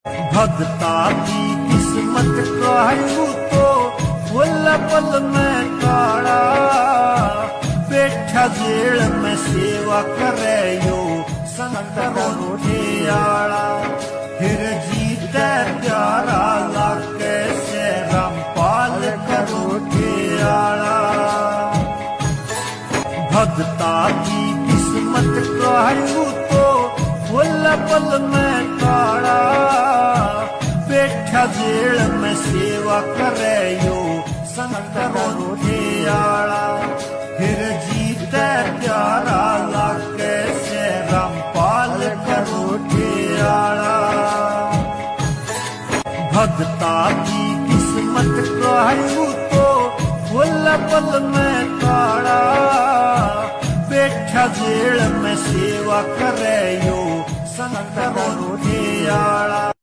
भगता की किस्मत कहूँ तो फुल पल में काड़ा, बैठा जेल में सेवा करे यो संत रोठियाला। फिर जीते प्यारा लाके से रामपाल करोठियाला। भगता की किस्मत कहूँ तो फुल पल में काड़ा, बैठा जेल में सेवा करे यो संत रोठियाला। फिर जीते प्यारा लाके से रामपाल करोठियाला। भगता की किस्मत कहूँ तो फुल पल में काड़ा, बैठा जेल में सेवा करे यो संत रोठियाला।